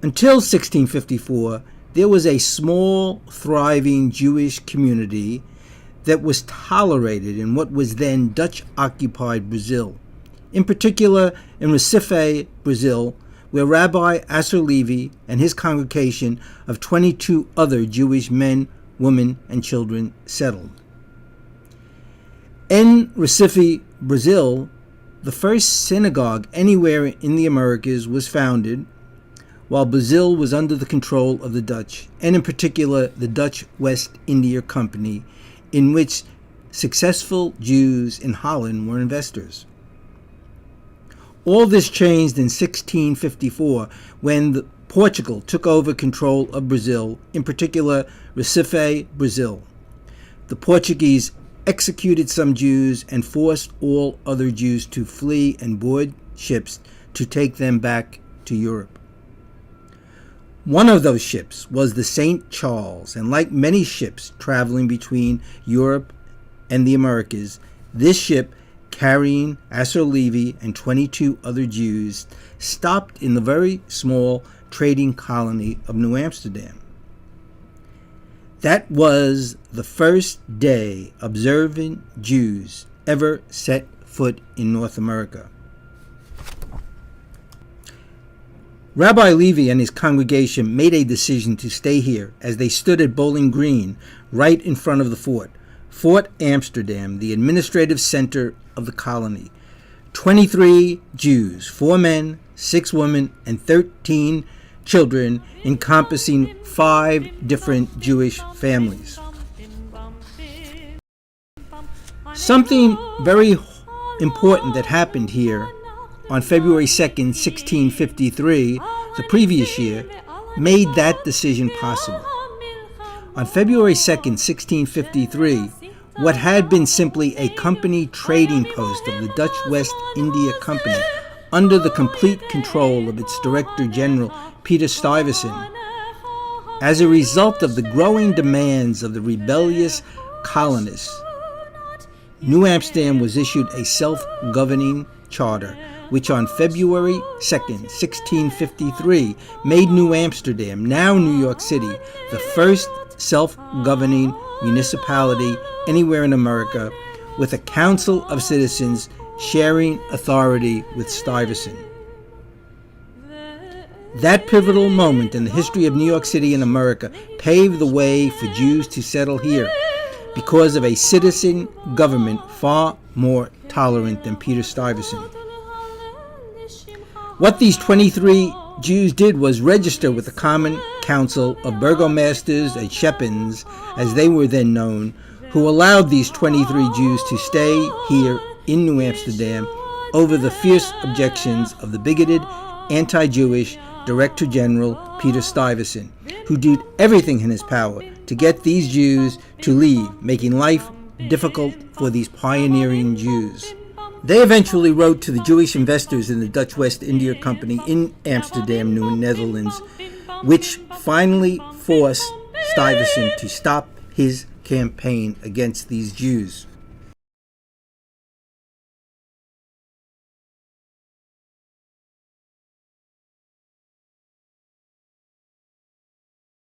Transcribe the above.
Until 1654, there was a small, thriving Jewish community that was tolerated in what was then Dutch-occupied Brazil, in particular in Recife, Brazil, where Rabbi Asser Levy and his congregation of 22 other Jewish men, women, and children settled. In Recife, Brazil, the first synagogue anywhere in the Americas was founded while Brazil was under the control of the Dutch, and in particular the Dutch West India Company, in which successful Jews in Holland were investors. All this changed in 1654 when Portugal took over control of Brazil, in particular Recife, Brazil. The Portuguese executed some Jews and forced all other Jews to flee and board ships to take them back to Europe. One of those ships was the St. Charles, and like many ships traveling between Europe and the Americas, this ship, carrying Asser Levy and 22 other Jews, stopped in the very small trading colony of New Amsterdam. That was the first day observant Jews ever set foot in North America. Rabbi Levy and his congregation made a decision to stay here as they stood at Bowling Green, right in front of the fort, Fort Amsterdam, the administrative center of the colony. 23 Jews, 4 men, 6 women, and 13 children, encompassing 5 different Jewish families. Something very important that happened here on February 2nd, 1653, the previous year, made that decision possible. On February 2nd, 1653, what had been simply a company trading post of the Dutch West India Company, under the complete control of its Director General, Peter Stuyvesant, as a result of the growing demands of the rebellious colonists, New Amsterdam was issued a self-governing charter, which on February 2nd, 1653, made New Amsterdam, now New York City, the first self-governing municipality anywhere in America, with a council of citizens sharing authority with Stuyvesant. That pivotal moment in the history of New York City and America paved the way for Jews to settle here because of a citizen government far more tolerant than Peter Stuyvesant. What these 23 Jews did was register with the Common Council of Burgomasters and Schepens, as they were then known, who allowed these 23 Jews to stay here in New Amsterdam over the fierce objections of the bigoted, anti-Jewish Director General Peter Stuyvesant, who did everything in his power to get these Jews to leave, making life difficult for these pioneering Jews. They eventually wrote to the Jewish investors in the Dutch West India Company in Amsterdam, New Netherlands, which finally forced Stuyvesant to stop his campaign against these Jews.